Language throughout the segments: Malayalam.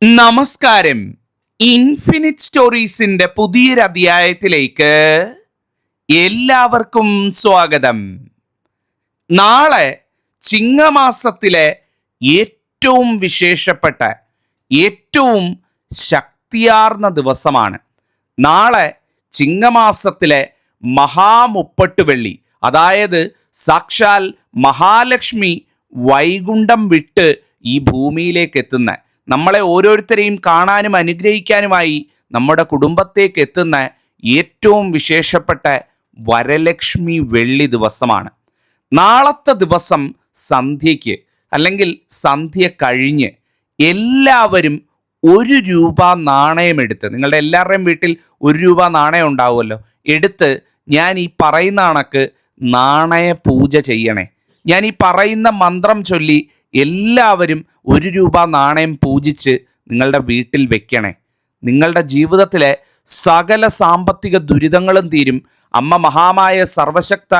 നമസ്കാരം. ഇൻഫിനിറ്റ് സ്റ്റോറീസിന്റെ പുതിയൊരു അധ്യായത്തിലേക്ക് എല്ലാവർക്കും സ്വാഗതം. നാളെ ചിങ്ങമാസത്തിലെ ഏറ്റവും വിശേഷപ്പെട്ട ഏറ്റവും ശക്തിയാർന്ന ദിവസമാണ്. നാളെ ചിങ്ങമാസത്തിലെ മഹാമുപ്പട്ടുവെള്ളി, അതായത് സാക്ഷാൽ മഹാലക്ഷ്മി വൈകുണ്ഠം വിട്ട് ഈ ഭൂമിയിലേക്ക് എത്തുന്ന, നമ്മളെ ഓരോരുത്തരെയും കാണാനും അനുഗ്രഹിക്കാനുമായി നമ്മുടെ കുടുംബത്തേക്ക് എത്തുന്ന ഏറ്റവും വിശേഷപ്പെട്ട വരലക്ഷ്മി വെള്ളി ദിവസമാണ്. നാളത്തെ ദിവസം സന്ധ്യയ്ക്ക് അല്ലെങ്കിൽ സന്ധ്യ കഴിഞ്ഞ് എല്ലാവരും 1 രൂപ നാണയമെടുത്ത്, നിങ്ങളുടെ എല്ലാവരുടെയും വീട്ടിൽ 1 രൂപ നാണയം ഉണ്ടാവുമല്ലോ, എടുത്ത് ഞാൻ ഈ പറയുന്ന കണക്ക് നാണയ പൂജ ചെയ്യണേ. ഞാൻ ഈ പറയുന്ന മന്ത്രം ചൊല്ലി എല്ലാവരും 1 രൂപ നാണയം പൂജിച്ച് നിങ്ങളുടെ വീട്ടിൽ വെക്കണേ. നിങ്ങളുടെ ജീവിതത്തിലെ സകല സാമ്പത്തിക ദുരിതങ്ങളും തീരും. അമ്മ മഹാമായ സർവശക്ത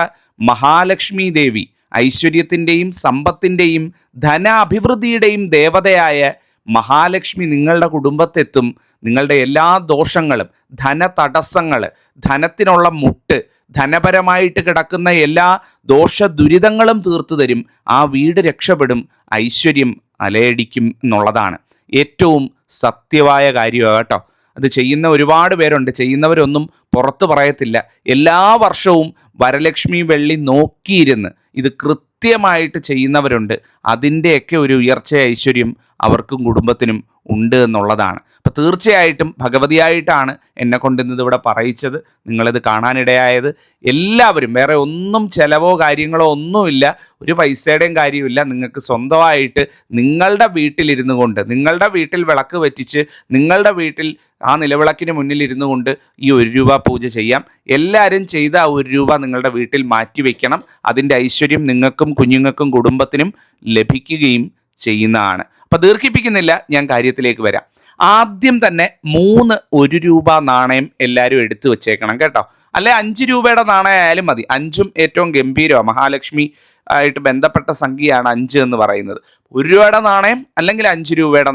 മഹാലക്ഷ്മി ദേവി, ഐശ്വര്യത്തിൻ്റെയും സമ്പത്തിൻ്റെയും ധനാഭിവൃദ്ധിയുടെയും ദേവതയായ മഹാലക്ഷ്മി നിങ്ങളുടെ കുടുംബത്തെത്തും. നിങ്ങളുടെ എല്ലാ ദോഷങ്ങളും, ധനതടസ്സങ്ങൾ, ധനത്തിനുള്ള മുട്ട്, ധനപരമായിട്ട് കിടക്കുന്ന എല്ലാ ദോഷ ദുരിതങ്ങളും തീർത്തു തരും. ആ വീട് രക്ഷപ്പെടും, ഐശ്വര്യം അലയടിക്കും എന്നുള്ളതാണ് ഏറ്റവും സത്യമായ കാര്യമാണ് കേട്ടോ. അത് ചെയ്യുന്ന ഒരുപാട് പേരുണ്ട്, ചെയ്യുന്നവരൊന്നും പുറത്ത് പറയത്തില്ല. എല്ലാ വർഷവും വരലക്ഷ്മി വെള്ളി നോക്കിയിരുന്ന് ഇത് കൃത്യമായിട്ട് ചെയ്യുന്നവരുണ്ട്. അതിൻ്റെയൊക്കെ ഒരു ഉയർച്ച ഐശ്വര്യം അവർക്കും കുടുംബത്തിനും ഉണ്ട് എന്നുള്ളതാണ്. അപ്പം തീർച്ചയായിട്ടും ഭഗവതിയായിട്ടാണ് എന്നെ കൊണ്ട് ഇന്ന് ഇവിടെ പറയിച്ചത്, നിങ്ങളിത് കാണാനിടയായത്. എല്ലാവരും, വേറെ ഒന്നും ചിലവോ കാര്യങ്ങളോ ഒന്നുമില്ല, ഒരു പൈസയുടെയും കാര്യമില്ല. നിങ്ങൾക്ക് സ്വന്തമായിട്ട് നിങ്ങളുടെ വീട്ടിലിരുന്നു കൊണ്ട്, നിങ്ങളുടെ വീട്ടിൽ വിളക്ക് വെറ്റിച്ച്, നിങ്ങളുടെ വീട്ടിൽ ആ നിലവിളക്കിന് മുന്നിൽ ഇരുന്നു കൊണ്ട് ഈ 1 രൂപ പൂജ ചെയ്യാം. എല്ലാവരും ചെയ്ത ആ 1 രൂപ നിങ്ങളുടെ വീട്ടിൽ മാറ്റി വയ്ക്കണം. അതിൻ്റെ ഐശ്വര്യം നിങ്ങൾക്കും കുഞ്ഞുങ്ങൾക്കും കുടുംബത്തിനും ലഭിക്കുകയും ചെയ്യുന്നതാണ്. അപ്പം ദീർഘിപ്പിക്കുന്നില്ല, ഞാൻ കാര്യത്തിലേക്ക് വരാം. ആദ്യം തന്നെ 3 1 രൂപ നാണയം എല്ലാവരും എടുത്തു വെച്ചേക്കണം കേട്ടോ. അല്ലെ 5 രൂപയുടെ നാണയം ആയാലും മതി. 5ഉം ഏറ്റവും ഗംഭീരമാണ്. മഹാലക്ഷ്മി ആയിട്ട് ബന്ധപ്പെട്ട സംഖ്യയാണ് 5 എന്ന് പറയുന്നത്. 1 രൂപയുടെ നാണയം അല്ലെങ്കിൽ 5 രൂപയുടെ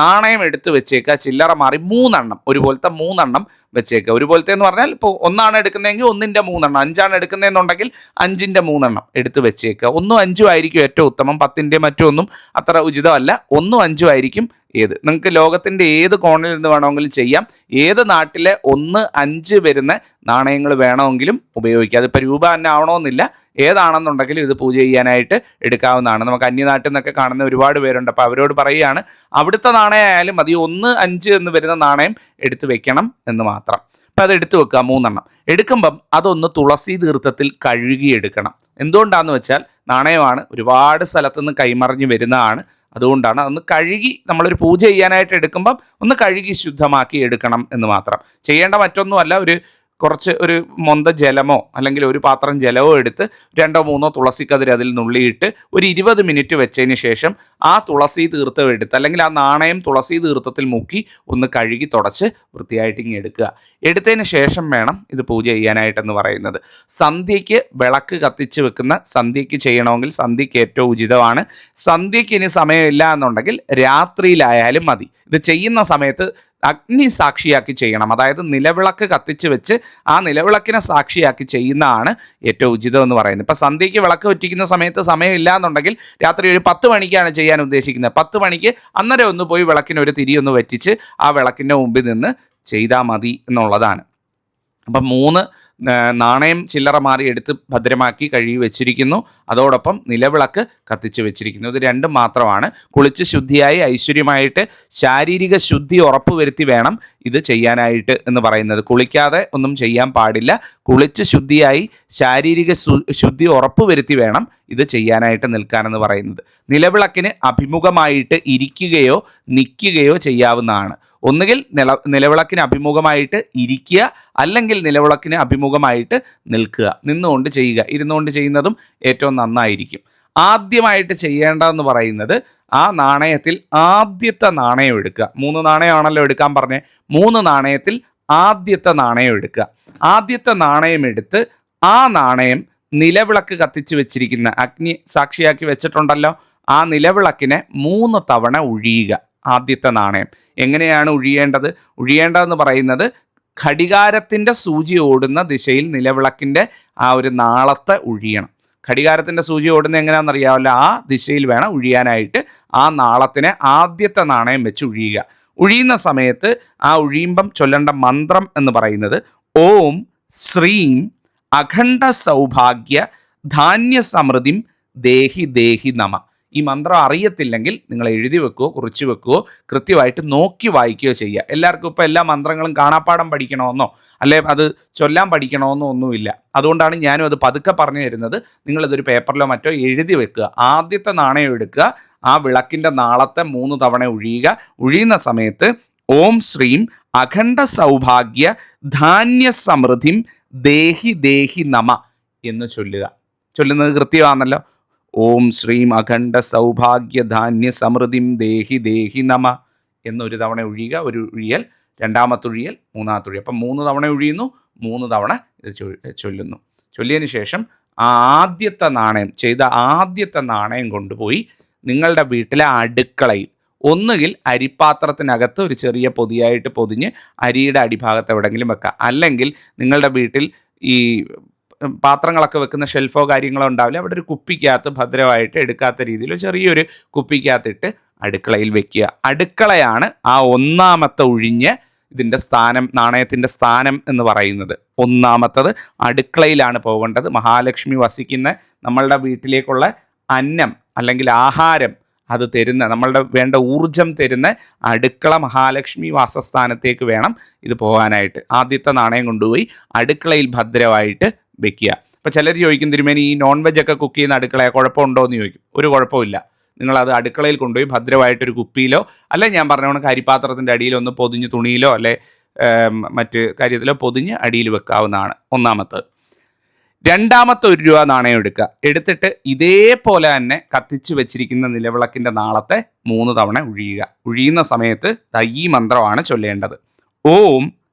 നാണയം എടുത്ത് വെച്ചേക്കുക. ചില്ലറ മാറി 3 എണ്ണം, ഒരുപോലത്തെ 3 എണ്ണം വെച്ചേക്കുക. ഒരുപോലത്തെ എന്ന് പറഞ്ഞാൽ ഇപ്പോൾ 1 എടുക്കുന്നതെങ്കിൽ 1ൻ്റെ 3 എണ്ണം, 5 എടുക്കുന്നതെന്നുണ്ടെങ്കിൽ 5ൻ്റെ 3 എണ്ണം എടുത്ത് വെച്ചേക്കുക. 1ഉം 5ഉം ആയിരിക്കും ഏറ്റവും ഉത്തമം. 10ൻ്റെ മറ്റൊന്നും അത്ര ഉചിതമല്ല. 1ഉം 5ഉം ആയിരിക്കും ഏത്. നിങ്ങൾക്ക് ലോകത്തിൻ്റെ ഏത് കോണിൽ നിന്ന് വേണമെങ്കിലും ചെയ്യാം. ഏത് നാട്ടിലെ 1, 5 വരുന്ന നാണയങ്ങൾ വേണമെങ്കിലും ഉപയോഗിക്കാം. അതിപ്പോൾ രൂപ തന്നെ ആവണമെന്നില്ല. ഏതാണെന്നുണ്ടെങ്കിലും ഇത് പൂജ ചെയ്യാനായിട്ട് എടുക്കാവുന്നതാണ്. നമുക്ക് അന്യനാട്ടിൽ നിന്നൊക്കെ കാണുന്ന ഒരുപാട് പേരുണ്ട്. അപ്പോൾ അവരോട് പറയുകയാണ്, അവിടുത്തെ നാണയം ആയാലും മതി, 1, 5 എന്ന് വരുന്ന നാണയം എടുത്ത് വെക്കണം എന്ന് മാത്രം. അപ്പം അത് എടുത്തു വെക്കുക. 3 എണ്ണം എടുക്കുമ്പം അതൊന്ന് തുളസി തീർത്ഥത്തിൽ കഴുകിയെടുക്കണം. എന്തുകൊണ്ടാണെന്ന് വെച്ചാൽ നാണയമാണ്, ഒരുപാട് സ്ഥലത്തുനിന്ന് കൈമറിഞ്ഞ് വരുന്നതാണ്. അതുകൊണ്ടാണ് അതൊന്ന് കഴുകി, നമ്മളൊരു പൂജ ചെയ്യാനായിട്ട് എടുക്കുമ്പം ഒന്ന് കഴുകി ശുദ്ധമാക്കി എടുക്കണം എന്ന് മാത്രം. ചെയ്യേണ്ട മറ്റൊന്നുമല്ല, കുറച്ച് ഒരു മൊന്ത ജലമോ അല്ലെങ്കിൽ ഒരു പാത്രം ജലമോ എടുത്ത് 2 or 3 തുളസിക്കതിർ അതിൽ നുള്ളിയിട്ട് ഒരു 20 മിനിറ്റ് വെച്ചതിന് ശേഷം ആ തുളസി തീർത്ഥം എടുത്ത്, അല്ലെങ്കിൽ ആ നാണയം തുളസി തീർത്ഥത്തിൽ മുക്കി ഒന്ന് കഴുകി തുടച്ച് വൃത്തിയായിട്ട് ഇങ്ങനെ എടുക്കുക. എടുത്തതിന് ശേഷം വേണം ഇത് പൂജ ചെയ്യാനായിട്ടെന്ന് പറയുന്നത്. സന്ധ്യയ്ക്ക് വിളക്ക് കത്തിച്ച് വെക്കുന്ന, സന്ധ്യയ്ക്ക് ചെയ്യണമെങ്കിൽ സന്ധ്യയ്ക്ക് ഏറ്റവും ഉചിതമാണ്. സന്ധ്യയ്ക്ക് ഇനി സമയമില്ല എന്നുണ്ടെങ്കിൽ രാത്രിയിലായാലും മതി. ഇത് ചെയ്യുന്ന സമയത്ത് അഗ്നി സാക്ഷിയാക്കി ചെയ്യണം. അതായത് നിലവിളക്ക് കത്തിച്ച് വെച്ച് ആ നിലവിളക്കിനെ സാക്ഷിയാക്കി ചെയ്യുന്നതാണ് ഏറ്റവും ഉചിതം എന്ന് പറയുന്നത്. ഇപ്പം സന്ധ്യയ്ക്ക് വിളക്ക് വെറ്റിക്കുന്ന സമയത്ത് സമയമില്ല എന്നുണ്ടെങ്കിൽ രാത്രി ഒരു 10 മണിക്കാണ് ചെയ്യാൻ ഉദ്ദേശിക്കുന്നത്. 10 മണിക്ക് അന്നേരം ഒന്ന് പോയി വിളക്കിന് ഒരു തിരി ഒന്ന് വെറ്റിച്ച് ആ വിളക്കിൻ്റെ മുമ്പിൽ നിന്ന് ചെയ്താൽ മതി എന്നുള്ളതാണ്. അപ്പം 3 നാണയം ചില്ലറ മാറി എടുത്ത് ഭദ്രമാക്കി കഴുകി വെച്ചിരിക്കുന്നു. അതോടൊപ്പം നിലവിളക്ക് കത്തിച്ച് വെച്ചിരിക്കുന്നു. ഇത് 2 മാത്രമാണ്. കുളിച്ച് ശുദ്ധിയായി ഐശ്വര്യമായിട്ട് ശാരീരിക ശുദ്ധി ഉറപ്പുവരുത്തി വേണം ഇത് ചെയ്യാനായിട്ട് എന്ന് പറയുന്നത്. കുളിക്കാതെ ഒന്നും ചെയ്യാൻ പാടില്ല. കുളിച്ച് ശുദ്ധിയായി ശാരീരിക ശുദ്ധി ഉറപ്പുവരുത്തി വേണം ഇത് ചെയ്യാനായിട്ട് നിൽക്കാനെന്ന് പറയുന്നത്. നിലവിളക്കിന് അഭിമുഖമായിട്ട് ഇരിക്കുകയോ നിൽക്കുകയോ ചെയ്യാവുന്നതാണ്. ഒന്നുകിൽ നിലവിളക്കിന് അഭിമുഖമായിട്ട് ഇരിക്കുക, അല്ലെങ്കിൽ നിലവിളക്കിന് അഭിമുഖമായിട്ട് നിൽക്കുക. നിന്നുകൊണ്ട് ചെയ്യുക. ഇരുന്നുകൊണ്ട് ചെയ്യുന്നതും ഏറ്റവും നന്നായിരിക്കും. ആദ്യമായിട്ട് ചെയ്യേണ്ടതെന്ന് പറയുന്നത് ആ നാണയത്തിൽ ആദ്യത്തെ നാണയം എടുക്കുക. 3 നാണയമാണല്ലോ എടുക്കാൻ പറഞ്ഞേ. 3 നാണയത്തിൽ ആദ്യത്തെ നാണയം എടുക്കുക. ആദ്യത്തെ നാണയം എടുത്ത് ആ നാണയം നിലവിളക്ക് കത്തിച്ച് വെച്ചിരിക്കുന്ന, അഗ്നി സാക്ഷിയാക്കി വെച്ചിട്ടുണ്ടല്ലോ, ആ നിലവിളക്കിനെ 3 തവണ ഒഴിയുക. ആദ്യത്തെ നാണയം. എങ്ങനെയാണ് ഉഴിയേണ്ടത്? ഉഴിയേണ്ടതെന്ന് പറയുന്നത് ഘടികാരത്തിൻ്റെ സൂചി ഓടുന്ന ദിശയിൽ നിലവിളക്കിൻ്റെ ആ ഒരു നാളത്തെ ഉഴിയണം. ഘടികാരത്തിൻ്റെ സൂചി ഓടുന്നത് എങ്ങനെയാണെന്നറിയാമല്ലോ, ആ ദിശയിൽ വേണം ഉഴിയാനായിട്ട്. ആ നാളത്തിനെ ആദ്യത്തെ നാണയം വെച്ച് ഉഴിയുക. ഉഴിയുന്ന സമയത്ത് ആ ഉഴിയുമ്പം ചൊല്ലേണ്ട മന്ത്രം എന്ന് പറയുന്നത് ഓം ശ്രീം അഖണ്ഡ സൗഭാഗ്യ ധാന്യ സമൃദ്ധിം ദേഹി ദേഹി നമ. ഈ മന്ത്രം അറിയത്തില്ലെങ്കിൽ നിങ്ങൾ എഴുതി വെക്കുകയോ കുറിച്ച് വെക്കുകയോ കൃത്യമായിട്ട് നോക്കി വായിക്കുകയോ ചെയ്യുക. എല്ലാവർക്കും ഇപ്പോൾ എല്ലാ മന്ത്രങ്ങളും കാണാപ്പാഠം പഠിക്കണമെന്നോ അല്ലെ അത് ചൊല്ലാൻ പഠിക്കണമെന്നോ ഒന്നുമില്ല. അതുകൊണ്ടാണ് ഞാനും അത് പതുക്കെ പറഞ്ഞു തരുന്നത്. നിങ്ങളിതൊരു പേപ്പറിലോ മറ്റോ എഴുതി വെക്കുക. ആദ്യത്തെ നാണയം എടുക്കുക, ആ വിളക്കിൻ്റെ നാളത്തെ 3 തവണ ഉഴിയുക. ഉഴിയുന്ന സമയത്ത് ഓം ശ്രീം അഖണ്ഡ സൗഭാഗ്യ ധാന്യ സമൃദ്ധിം ദേഹി ദേഹി നമ എന്ന് ചൊല്ലുക. ചൊല്ലുന്നത് കൃത്യമാണല്ലോ. ഓം ശ്രീം അഖണ്ഡ സൗഭാഗ്യ ധാന്യ സമൃദ്ധിം ദേഹി ദേഹി നമ എന്നൊരു തവണ ഒഴിയുക. ഒരു ഒഴിയൽ, രണ്ടാമത്തെ ഒഴിയൽ, മൂന്നാമത്തെ ഒഴിയൽ. അപ്പം 3 തവണ ഒഴിയുന്നു, 3 തവണ ഇത് ചൊല്ലുന്നു. ചൊല്ലിയതിന് ശേഷം ആദ്യത്തെ നാണയം ആദ്യത്തെ നാണയം കൊണ്ടുപോയി നിങ്ങളുടെ വീട്ടിലെ അടുക്കളയിൽ ഒന്നുകിൽ അരിപ്പാത്രത്തിനകത്ത് ഒരു ചെറിയ പൊതിയായിട്ട് പൊതിഞ്ഞ് അരിയുടെ അടിഭാഗത്ത് എവിടെയെങ്കിലും വെക്കാം. അല്ലെങ്കിൽ നിങ്ങളുടെ വീട്ടിൽ ഈ പാത്രങ്ങളൊക്കെ വെക്കുന്ന ഷെൽഫോ കാര്യങ്ങളോ ഉണ്ടാവില്ല, അവിടെ ഒരു കുപ്പിക്കകത്ത് ഭദ്രമായിട്ട് എടുക്കാത്ത രീതിയിൽ ചെറിയൊരു കുപ്പിക്കകത്തിട്ട് അടുക്കളയിൽ വെക്കുക. അടുക്കളയാണ് ആ ഒന്നാമത്തെ ഒഴിഞ്ഞ് ഇതിൻ്റെ സ്ഥാനം, നാണയത്തിൻ്റെ സ്ഥാനം എന്ന് പറയുന്നത്. ഒന്നാമത്തത് അടുക്കളയിലാണ് പോകേണ്ടത്. മഹാലക്ഷ്മി വസിക്കുന്ന നമ്മളുടെ വീട്ടിലേക്കുള്ള അന്നം അല്ലെങ്കിൽ ആഹാരം അത് തരുന്ന, നമ്മളുടെ വേണ്ട ഊർജം തരുന്ന അടുക്കള മഹാലക്ഷ്മി വാസസ്ഥാനത്തേക്ക് വേണം ഇത് പോകാനായിട്ട്. ആദ്യത്തെ നാണയം കൊണ്ടുപോയി അടുക്കളയിൽ ഭദ്രമായിട്ട് വെക്കുക. അപ്പോൾ ചിലർ ചോദിക്കും, തിരുമേനി ഈ നോൺ വെജ് ഒക്കെ കുക്ക് ചെയ്യുന്ന അടുക്കളയെ കുഴപ്പമുണ്ടോ എന്ന് ചോദിക്കും. ഒരു കുഴപ്പമില്ല. നിങ്ങളത് അടുക്കളയിൽ കൊണ്ടുപോയി ഭദ്രമായിട്ടൊരു കുപ്പിയിലോ അല്ലെ ഞാൻ പറഞ്ഞ കരിപ്പാത്രത്തിൻ്റെ അടിയിലോ ഒന്ന് പൊതിഞ്ഞ് തുണിയിലോ അല്ലെ മറ്റ് കാര്യത്തിലോ പൊതിഞ്ഞ് അടിയിൽ വെക്കാവുന്നതാണ്. ഒന്നാമത്തത്. രണ്ടാമത്തെ 1 രൂപ നാണയം എടുക്കുക. എടുത്തിട്ട് ഇതേപോലെ തന്നെ കത്തിച്ച് വെച്ചിരിക്കുന്ന നിലവിളക്കിൻ്റെ നാളത്തെ 3 തവണ ഉഴിയുക. ഉഴിയുന്ന സമയത്ത് ഈ മന്ത്രമാണ് ചൊല്ലേണ്ടത്. ഓം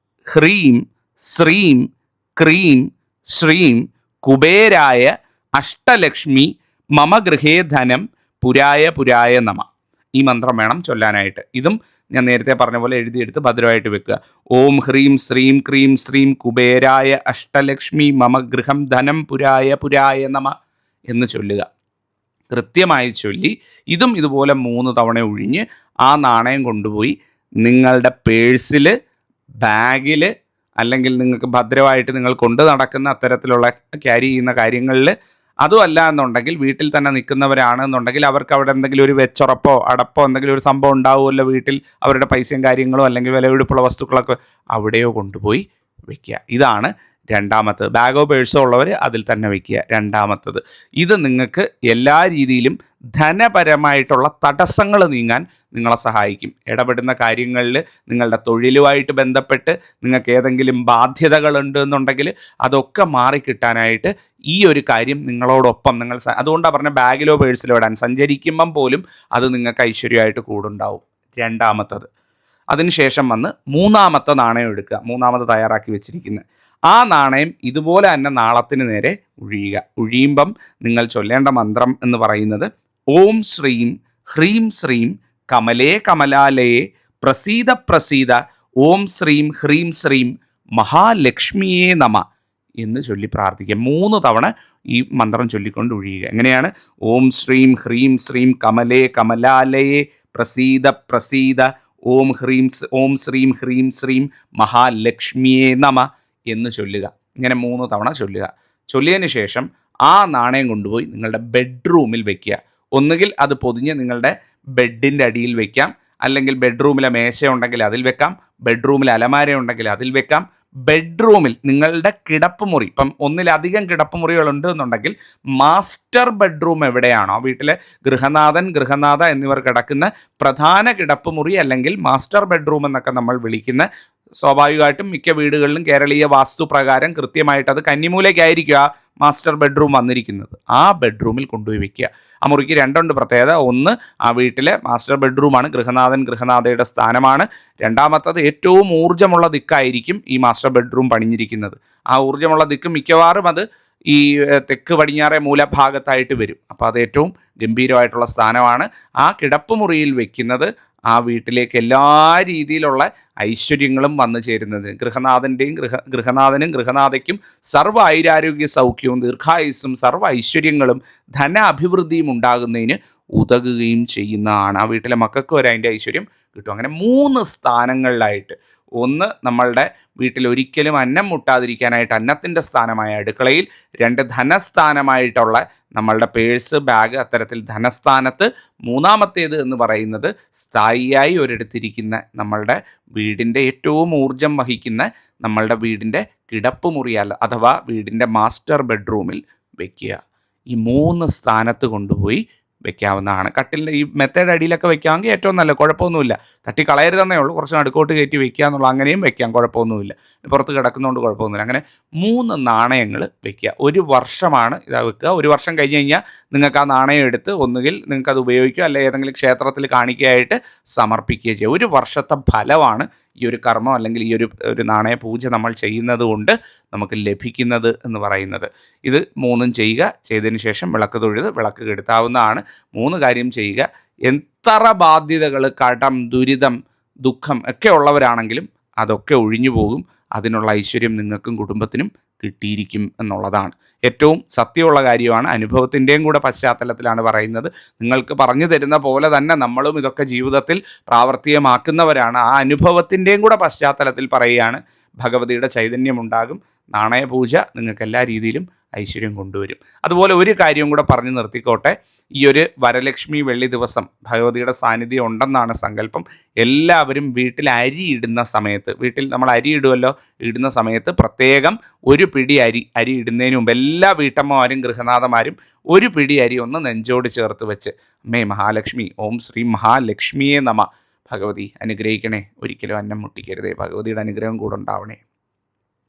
ഹ്രീം ശ്രീം ക്രീം ശ്രീം കുബേരായ അഷ്ടലക്ഷ്മി മമ ഗൃഹേ ധനം പുരായ പുരായ നമ. ഈ മന്ത്രം വേണം ചൊല്ലാനായിട്ട്. ഇതും ഞാൻ നേരത്തെ പറഞ്ഞ പോലെ എഴുതിയെടുത്ത് ഭദ്രമായിട്ട് വെക്കുക. ഓം ഹ്രീം ശ്രീം ക്രീം ശ്രീം കുബേരായ അഷ്ടലക്ഷ്മി മമ ഗൃഹം ധനം പുരായ പുരായ നമ എന്ന് ചൊല്ലുക. കൃത്യമായി ചൊല്ലി ഇതും ഇതുപോലെ 3 തവണ ഒഴിഞ്ഞ് ആ നാണയം കൊണ്ടുപോയി നിങ്ങളുടെ പേഴ്സിൽ, ബാഗിൽ അല്ലെങ്കിൽ നിങ്ങൾക്ക് ഭദ്രമായിട്ട് നിങ്ങൾ കൊണ്ടു നടക്കുന്ന അത്തരത്തിലുള്ള ക്യാരി ചെയ്യുന്ന കാര്യങ്ങളിൽ, അതുമല്ല എന്നുണ്ടെങ്കിൽ വീട്ടിൽ തന്നെ നിൽക്കുന്നവരാണെന്നുണ്ടെങ്കിൽ അവർക്ക് അവിടെ എന്തെങ്കിലും ഒരു വെച്ചുറപ്പോ അടപ്പോ എന്തെങ്കിലും ഒരു സംഭവം ഉണ്ടാവുമല്ലോ വീട്ടിൽ, അവരുടെ പൈസയും കാര്യങ്ങളും അല്ലെങ്കിൽ വിലപിടിപ്പുള്ള വസ്തുക്കളൊക്കെ അവിടെയോ കൊണ്ടുപോയി വെക്കുക. ഇതാണ് രണ്ടാമത്തത്. ബാഗോ പേഴ്സോ ഉള്ളവർ അതിൽ തന്നെ വയ്ക്കുക. രണ്ടാമത്തത്. ഇത് നിങ്ങൾക്ക് എല്ലാ രീതിയിലും ധനപരമായിട്ടുള്ള തടസ്സങ്ങൾ നീങ്ങാൻ നിങ്ങളെ സഹായിക്കും. ഇടപെടുന്ന കാര്യങ്ങളിൽ നിങ്ങളുടെ തൊഴിലുമായിട്ട് ബന്ധപ്പെട്ട് നിങ്ങൾക്ക് ഏതെങ്കിലും ബാധ്യതകളുണ്ട് എന്നുണ്ടെങ്കിൽ അതൊക്കെ മാറിക്കിട്ടാനായിട്ട് ഈ ഒരു കാര്യം നിങ്ങളോടൊപ്പം അതുകൊണ്ടാണ് പറഞ്ഞ ബാഗിലോ പേഴ്സിലോ ഇടാൻ. സഞ്ചരിക്കുമ്പം പോലും അത് നിങ്ങൾക്ക് ഐശ്വര്യമായിട്ട് കൂടുണ്ടാവും. രണ്ടാമത്തത്. അതിനുശേഷം വന്ന് 3-ാമത്തെ നാണയം എടുക്കുക. 3-ാമത് തയ്യാറാക്കി വെച്ചിരിക്കുന്നത് ആ നാണയം ഇതുപോലെ തന്നെ നാളത്തിന് നേരെ ഉഴിയുക. ഉഴിയുമ്പം നിങ്ങൾ ചൊല്ലേണ്ട മന്ത്രം എന്ന് പറയുന്നത് ഓം ശ്രീം ഹ്രീം ശ്രീം കമലേ കമലാലയേ പ്രസീത പ്രസീത ഓം ശ്രീം ഹ്രീം ശ്രീം മഹാലക്ഷ്മിയേ നമ എന്ന് ചൊല്ലി പ്രാർത്ഥിക്കുക. 3 തവണ ഈ മന്ത്രം ചൊല്ലിക്കൊണ്ട് ഒഴിയുക. എങ്ങനെയാണ്? ഓം ശ്രീം ഹ്രീം ശ്രീം കമലേ കമലാലയേ പ്രസീത പ്രസീത ഓം ശ്രീം ഹ്രീം ശ്രീം മഹാലക്ഷ്മിയേ നമ എന്ന് ചൊല്ലുക. ഇങ്ങനെ 3 തവണ ചൊല്ലുക. ചൊല്ലിയതിന് ശേഷം ആ നാണയം കൊണ്ടുപോയി നിങ്ങളുടെ ബെഡ്റൂമിൽ വെക്കുക. ഒന്നുകിൽ അത് പൊതിഞ്ഞ് നിങ്ങളുടെ ബെഡിൻ്റെ അടിയിൽ വെക്കാം, അല്ലെങ്കിൽ ബെഡ്റൂമിലെ മേശയുണ്ടെങ്കിൽ അതിൽ വെക്കാം, ബെഡ്റൂമിൽ അലമാര ഉണ്ടെങ്കിൽ അതിൽ വെക്കാം. ബെഡ്റൂമിൽ നിങ്ങളുടെ കിടപ്പുമുറി, ഇപ്പം ഒന്നിലധികം കിടപ്പുമുറികളുണ്ട് എന്നുണ്ടെങ്കിൽ മാസ്റ്റർ ബെഡ്റൂം എവിടെയാണോ വീട്ടിലെ ഗൃഹനാഥ എന്നിവർ കിടക്കുന്ന പ്രധാന കിടപ്പുമുറി അല്ലെങ്കിൽ മാസ്റ്റർ ബെഡ്റൂം എന്നൊക്കെ നമ്മൾ വിളിക്കുന്ന, സ്വാഭാവികമായിട്ടും മിക്ക വീടുകളിലും കേരളീയ വാസ്തു പ്രകാരം കൃത്യമായിട്ട് അത് കന്നിമൂലയ്ക്കായിരിക്കും ആ മാസ്റ്റർ ബെഡ്റൂം വന്നിരിക്കുന്നത്. ആ ബെഡ്റൂമിൽ കൊണ്ടുപോയി വയ്ക്കുക. ആ മുറിക്ക് 2 പ്രത്യേകത. ഒന്ന്, ആ വീട്ടിലെ മാസ്റ്റർ ബെഡ്റൂമാണ്, ഗൃഹനാഥയുടെ സ്ഥാനമാണ്. രണ്ടാമത്തത്, ഏറ്റവും ഊർജ്ജമുള്ള ദിക്കായിരിക്കും ഈ മാസ്റ്റർ ബെഡ്റൂം പണിഞ്ഞിരിക്കുന്നത്. ആ ഊർജ്ജമുള്ള ദിക്ക് മിക്കവാറും അത് ഈ തെക്ക് പടിഞ്ഞാറേ മൂലഭാഗത്തായിട്ട് വരും. അപ്പോൾ അത് ഏറ്റവും ഗംഭീരമായിട്ടുള്ള സ്ഥാനമാണ്. ആ കിടപ്പുമുറിയിൽ വെക്കുന്നത് ആ വീട്ടിലേക്ക് എല്ലാ രീതിയിലുള്ള ഐശ്വര്യങ്ങളും വന്നു ചേരുന്നതിന്, ഗൃഹനാഥനും ഗൃഹനാഥയ്ക്കും സർവ്വ ഐരാരോഗ്യ സൗഖ്യവും ദീർഘായുസ്സും സർവ്വ ഐശ്വര്യങ്ങളും ധന അഭിവൃദ്ധിയും ഉണ്ടാകുന്നതിന് ഉതകുകയും ചെയ്യുന്നതാണ്. ആ വീട്ടിലെ മക്കൾക്ക് വരെ അതിൻ്റെ ഐശ്വര്യം കിട്ടും. അങ്ങനെ 3 സ്ഥാനങ്ങളിലായിട്ട്, ഒന്ന് നമ്മളുടെ വീട്ടിൽ ഒരിക്കലും അന്നം മുട്ടാതിരിക്കാനായിട്ട് അന്നത്തിൻ്റെ സ്ഥാനമായ അടുക്കളയിൽ, 2 ധനസ്ഥാനമായിട്ടുള്ള നമ്മളുടെ പേഴ്സ്, ബാഗ്, അത്തരത്തിൽ ധനസ്ഥാനത്ത്, മൂന്നാമത്തേത് എന്ന് പറയുന്നത് സ്ഥായിയായി ഒരിടത്തിരിക്കുന്ന നമ്മളുടെ വീടിൻ്റെ ഏറ്റവും ഊർജം വഹിക്കുന്ന നമ്മളുടെ വീടിൻ്റെ കിടപ്പുമുറിയല്ല അഥവാ വീടിൻ്റെ മാസ്റ്റർ ബെഡ്റൂമിൽ വയ്ക്കുക. ഈ 3 സ്ഥാനത്ത് കൊണ്ടുപോയി വെക്കാവുന്നതാണ്. കട്ടിലിൻ്റെ ഈ മെത്തേഡ് അടിയിലൊക്കെ വെക്കാമെങ്കിൽ ഏറ്റവും നല്ല, കുഴപ്പമൊന്നുമില്ല. തട്ടി കളയരുതെന്നേ ഉള്ളൂ. കുറച്ച് നടുക്കോട്ട് കയറ്റി വെക്കുക എന്നുള്ള, അങ്ങനെയും വെക്കാം, കുഴപ്പമൊന്നുമില്ല. പുറത്ത് കിടക്കുന്നതുകൊണ്ട് കുഴപ്പമൊന്നുമില്ല. അങ്ങനെ 3 നാണയങ്ങൾ വെക്കുക. 1 വർഷമാണ് ഇതാ വെക്കുക. 1 വർഷം കഴിഞ്ഞ് കഴിഞ്ഞാൽ നിങ്ങൾക്ക് ആ നാണയം എടുത്ത് ഒന്നുകിൽ നിങ്ങൾക്കത് ഉപയോഗിക്കുക, അല്ലെങ്കിൽ ഏതെങ്കിലും ക്ഷേത്രത്തിൽ കാണിക്കയായിട്ട് സമർപ്പിക്കുകയോ ചെയ്യുക. 1 വർഷത്തെ ഫലമാണ് ഈ ഒരു കർമ്മം അല്ലെങ്കിൽ ഈ ഒരു നാണയ പൂജ നമ്മൾ ചെയ്യുന്നത് കൊണ്ട് നമുക്ക് ലഭിക്കുന്നത് എന്ന് പറയുന്നത്. ഇത് 3ഉം ചെയ്യുക. ചെയ്തതിന് ശേഷം വിളക്ക് തൊഴുത് വിളക്ക് കെടുത്താവുന്നതാണ്. 3 കാര്യം ചെയ്യുക. എത്ര ബാധ്യതകൾ, കടം, ദുരിതം, ദുഃഖം ഒക്കെ ഉള്ളവരാണെങ്കിലും അതൊക്കെ ഒഴിഞ്ഞു പോകും. അതിനുള്ള ഐശ്വര്യം നിങ്ങൾക്കും കുടുംബത്തിനും കിട്ടിയിരിക്കും എന്നുള്ളതാണ്. ഏറ്റവും സത്യമുള്ള കാര്യമാണ്. അനുഭവത്തിൻ്റെയും കൂടെ പശ്ചാത്തലത്തിലാണ് പറയുന്നത്. നിങ്ങൾക്ക് പറഞ്ഞു തരുന്ന പോലെ തന്നെ നമ്മളും ഇതൊക്കെ ജീവിതത്തിൽ പ്രാവർത്തികമാക്കുന്നവരാണ്. ആ അനുഭവത്തിൻ്റെയും കൂടെ പശ്ചാത്തലത്തിൽ പറയുകയാണ്. ഭഗവതിയുടെ ചൈതന്യമുണ്ടാകും. നാണയപൂജ നിങ്ങൾക്ക് എല്ലാ രീതിയിലും ഐശ്വര്യം കൊണ്ടുവരും. അതുപോലെ ഒരു കാര്യം കൂടെ പറഞ്ഞു നിർത്തിക്കോട്ടെ. ഈ ഒരു വരലക്ഷ്മി വെള്ളി ദിവസം ഭഗവതിയുടെ സാന്നിധ്യം ഉണ്ടെന്നാണ് സങ്കല്പം. എല്ലാവരും വീട്ടിൽ അരി ഇടുന്ന സമയത്ത്, വീട്ടിൽ നമ്മൾ അരി ഇടുമല്ലോ, ഇടുന്ന സമയത്ത് പ്രത്യേകം ഒരു പിടി അരി ഇടുന്നതിന് മുമ്പ് എല്ലാ വീട്ടമ്മമാരും ഗൃഹനാഥമാരും ഒരു പിടി അരി ഒന്ന് നെഞ്ചോട് ചേർത്ത് വെച്ച്, അമ്മേ മഹാലക്ഷ്മി, ഓം ശ്രീ മഹാലക്ഷ്മിയെ നമ, ഭഗവതി അനുഗ്രഹിക്കണേ, ഒരിക്കലും അന്നം മുട്ടിക്കരുതേ, ഭഗവതിയുടെ അനുഗ്രഹം കൂടെ ഉണ്ടാവണേ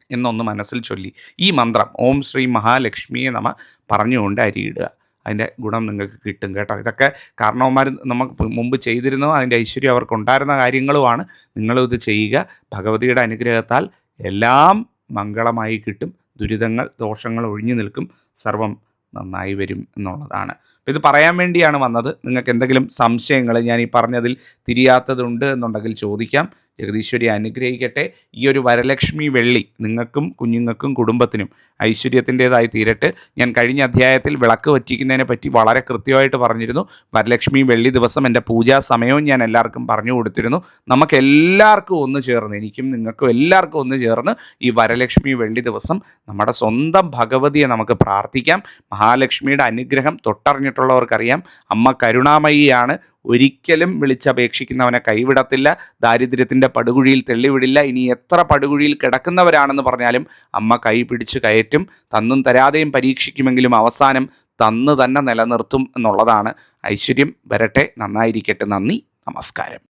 എന്നൊന്ന് മനസ്സിൽ ചൊല്ലി ഈ മന്ത്രം ഓം ശ്രീ മഹാലക്ഷ്മിയെ നമ പറഞ്ഞുകൊണ്ട് അരിയിടുക. അതിൻ്റെ ഗുണം നിങ്ങൾക്ക് കിട്ടും കേട്ടോ. ഇതൊക്കെ കാരണവന്മാർ നമുക്ക് മുമ്പ് ചെയ്തിരുന്നതും അതിൻ്റെ ഐശ്വര്യം അവർക്കുണ്ടായിരുന്ന കാര്യങ്ങളുമാണ്. നിങ്ങളും ഇത് ചെയ്യുക. ഭഗവതിയുടെ അനുഗ്രഹത്താൽ എല്ലാം മംഗളമായി കിട്ടും. ദുരിതങ്ങൾ, ദോഷങ്ങൾ ഒഴിഞ്ഞു നിൽക്കും. സർവം നന്നായി വരും എന്നുള്ളതാണ്. അപ്പോൾ ഇത് പറയാൻ വേണ്ടിയാണ് വന്നത്. നിങ്ങൾക്ക് എന്തെങ്കിലും സംശയങ്ങൾ ഞാൻ ഈ പറഞ്ഞതിൽ തിരിയാത്തതുണ്ട് എന്നുണ്ടെങ്കിൽ ചോദിക്കാം. ജഗദീശ്വരി അനുഗ്രഹിക്കട്ടെ. ഈ ഒരു വരലക്ഷ്മി വെള്ളി നിങ്ങൾക്കും കുഞ്ഞുങ്ങൾക്കും കുടുംബത്തിനും ഐശ്വര്യത്തിൻ്റേതായി തീരട്ടെ. ഞാൻ കഴിഞ്ഞ അധ്യായത്തിൽ വിളക്ക് വറ്റിക്കുന്നതിനെ പറ്റി വളരെ കൃത്യമായിട്ട് പറഞ്ഞിരുന്നു. വരലക്ഷ്മി വെള്ളി ദിവസം എൻ്റെ പൂജാ സമയവും ഞാൻ എല്ലാവർക്കും പറഞ്ഞു കൊടുത്തിരുന്നു. നമുക്ക് എല്ലാവർക്കും ഒന്ന് ചേർന്ന്, എനിക്കും നിങ്ങൾക്കും എല്ലാവർക്കും ഒന്ന് ചേർന്ന് ഈ വരലക്ഷ്മി വെള്ളി ദിവസം നമ്മുടെ സ്വന്തം ഭഗവതിയെ നമുക്ക് പ്രാർത്ഥിക്കാം. മഹാലക്ഷ്മിയുടെ അനുഗ്രഹം തൊട്ടറിഞ്ഞിട്ടുള്ളവർക്കറിയാം. അമ്മ കരുണാമയിയാണ്. ഒരിക്കലും വിളിച്ചപേക്ഷിക്കുന്നവനെ കൈവിടത്തില്ല. ദാരിദ്ര്യത്തിൻ്റെ പടുകുഴിയിൽ തെള്ളിവിടില്ല. ഇനി എത്ര പടുകുഴിയിൽ കിടക്കുന്നവരാണെന്ന് പറഞ്ഞാലും അമ്മ കൈ പിടിച്ച് കയറ്റും. തന്നും തരാതെയും പരീക്ഷിക്കുമെങ്കിലും അവസാനം തന്ന് തന്നെ നിലനിർത്തും എന്നുള്ളതാണ്. ഐശ്വര്യം വരട്ടെ. നന്നായിരിക്കട്ടെ. നന്ദി. നമസ്കാരം.